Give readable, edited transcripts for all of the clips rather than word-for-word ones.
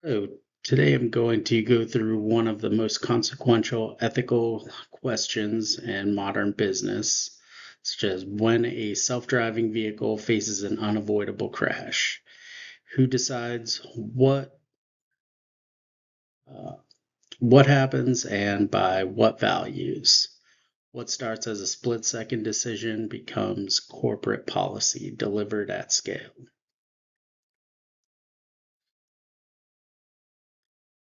So today I'm going to go through one of the most consequential ethical questions in modern business, such as when a self-driving vehicle faces an unavoidable crash. Who decides uh, what happens and by what values? What starts as a split-second decision becomes corporate policy delivered at scale.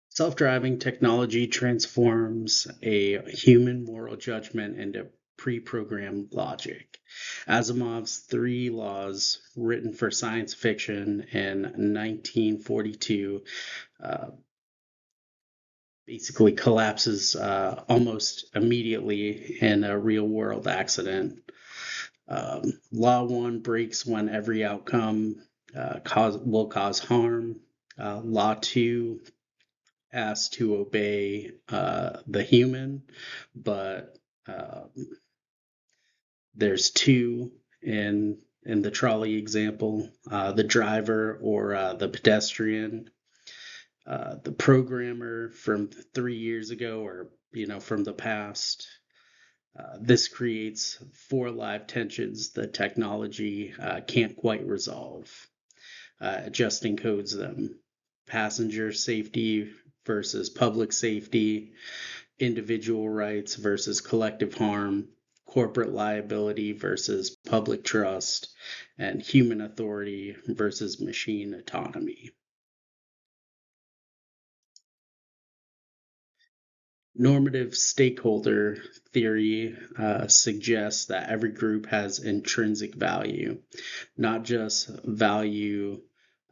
Self-driving technology transforms a human moral judgment into pre-programmed logic. Asimov's three laws, written for science fiction in 1942, uh, basically collapses almost immediately in a real-world accident. Law one breaks when every outcome will cause harm. Law two asked to obey the human, but there's two in the trolley example: the driver or the pedestrian. The programmer from 3 years ago, or from the past. This creates four live tensions the technology can't quite resolve. Adjusting codes them: passenger safety versus public safety, individual rights versus collective harm, corporate liability versus public trust, and human authority versus machine autonomy. Normative stakeholder theory suggests that every group has intrinsic value, not just value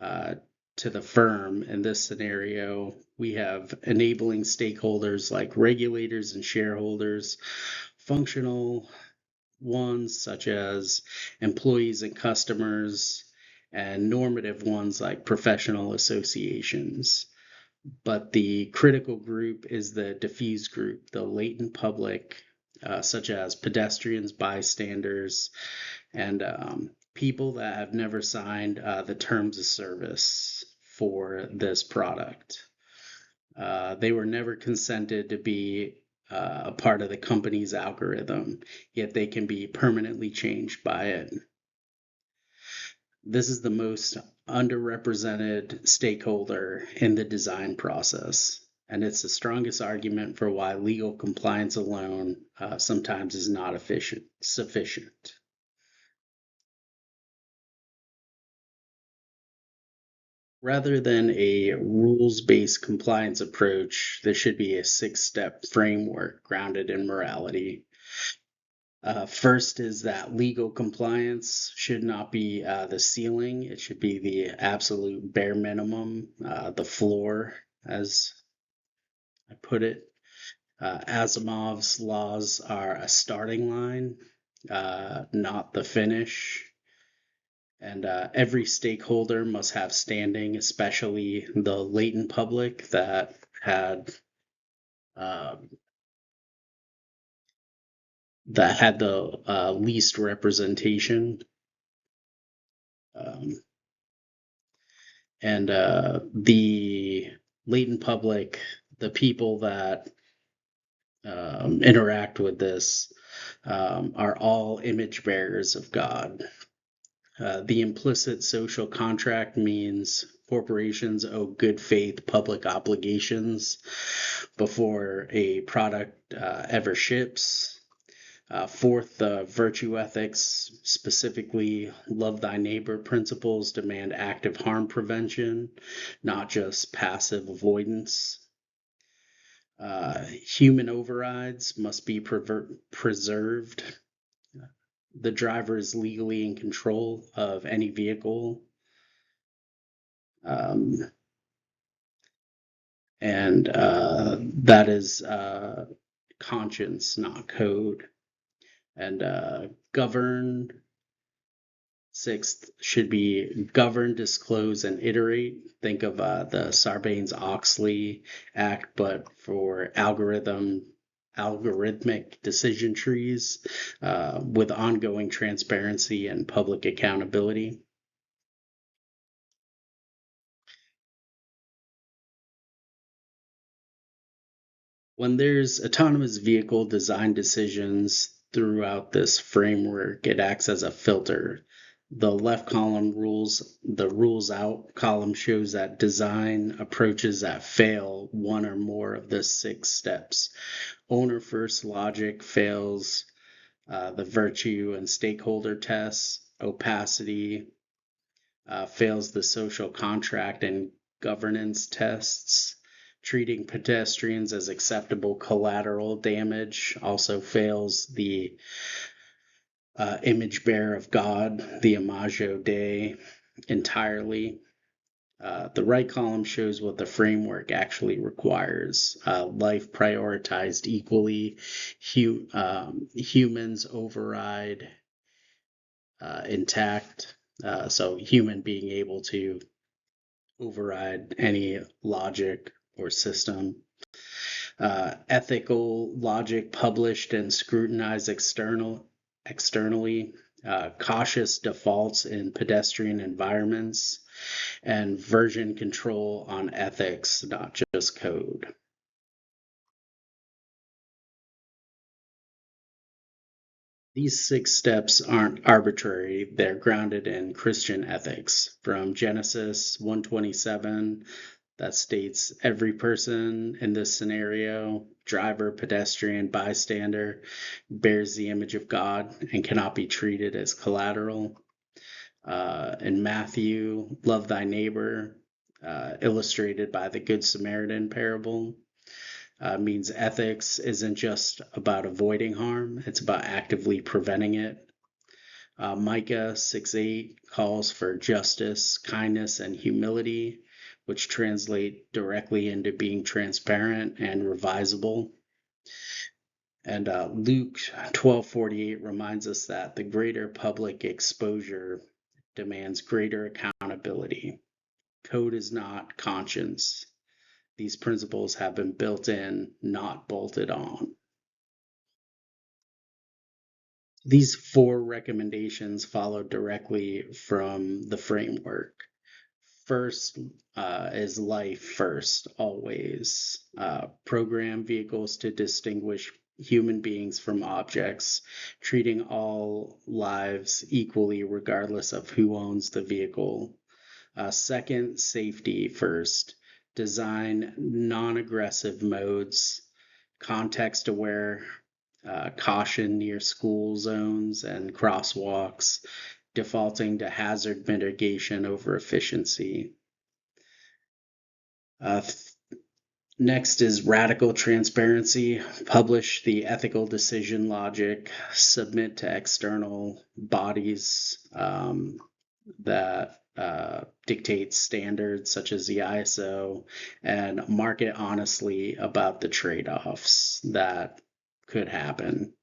uh, to the firm. In this scenario, we have enabling stakeholders like regulators and shareholders, functional ones such as employees and customers, and normative ones like professional associations. But the critical group is the diffuse group, the latent public, such as pedestrians, bystanders, and people that have never signed the terms of service for this product. They were never consented to be a part of the company's algorithm, yet they can be permanently changed by it. This is the most underrepresented stakeholder in the design process, and it's the strongest argument for why legal compliance alone sometimes is not sufficient. Rather than a rules-based compliance approach, there should be a six-step framework grounded in morality. First is that legal compliance should not be the ceiling. It should be the absolute bare minimum, the floor, as I put it. Asimov's laws are a starting line, not the finish. And every stakeholder must have standing, especially the latent public um, that had the least representation. Um, and the latent public, the people that interact with this, are all image bearers of God. The implicit social contract means corporations owe good faith public obligations before a product ever ships. Fourth, the virtue ethics, specifically love thy neighbor principles, demand active harm prevention, not just passive avoidance. Human overrides must be preserved. The driver is legally in control of any vehicle. Um, and that is conscience, not code. And govern. Sixth should be govern, disclose, and iterate. Think of the Sarbanes-Oxley Act, but for algorithmic decision trees with ongoing transparency and public accountability. When there's autonomous vehicle design decisions throughout this framework, it acts as a filter. The left column the rules out column shows that design approaches that fail one or more of the 6 steps. Owner first logic fails the virtue and stakeholder tests. Opacity fails the social contract and governance tests. Treating pedestrians as acceptable collateral damage also fails the image bearer of God, the Imago Dei, entirely. The right column shows what the framework actually requires. Life prioritized equally, humans override intact. So human being able to override any logic or system. Ethical logic published and scrutinized externally. Cautious defaults in pedestrian environments, and version control on ethics, not just code. These 6 steps aren't arbitrary, they're grounded in Christian ethics. From Genesis 1:27, that states every person in this scenario, driver, pedestrian, bystander, bears the image of God and cannot be treated as collateral. In Matthew, love thy neighbor, illustrated by the Good Samaritan parable. Means ethics isn't just about avoiding harm, it's about actively preventing it. Micah 6:8 calls for justice, kindness, and humility, which translate directly into being transparent and revisable. And Luke 12:48 reminds us that the greater public exposure demands greater accountability. Code is not conscience. These principles have been built in, not bolted on. These 4 recommendations follow directly from the framework. First is life first, always. Program vehicles to distinguish human beings from objects, treating all lives equally regardless of who owns the vehicle. Second, safety first. Design non-aggressive modes, context aware, caution near school zones and crosswalks, defaulting to hazard mitigation over efficiency. Next is radical transparency. Publish the ethical decision logic, submit to external bodies that dictate standards such as the ISO, and market honestly about the trade-offs that could happen.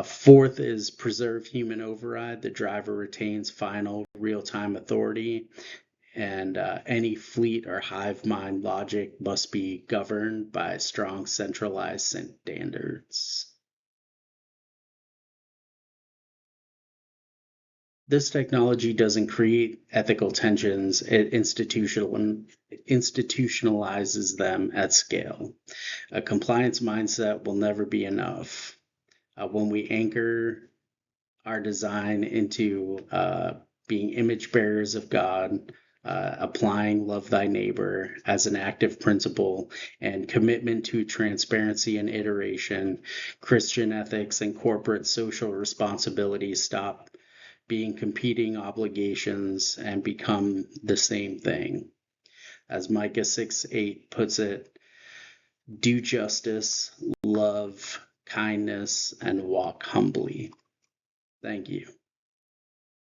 Fourth is preserve human override. The driver retains final real-time authority, and any fleet or hive mind logic must be governed by strong centralized standards. This technology doesn't create ethical tensions, it institutionalizes them at scale. A compliance mindset will never be enough. When we anchor our design into being image bearers of God, applying love thy neighbor as an active principle, and commitment to transparency and iteration, Christian ethics and corporate social responsibility stop being competing obligations and become the same thing. As Micah 6:8 puts it, do justice, love kindness, and walk humbly. Thank you.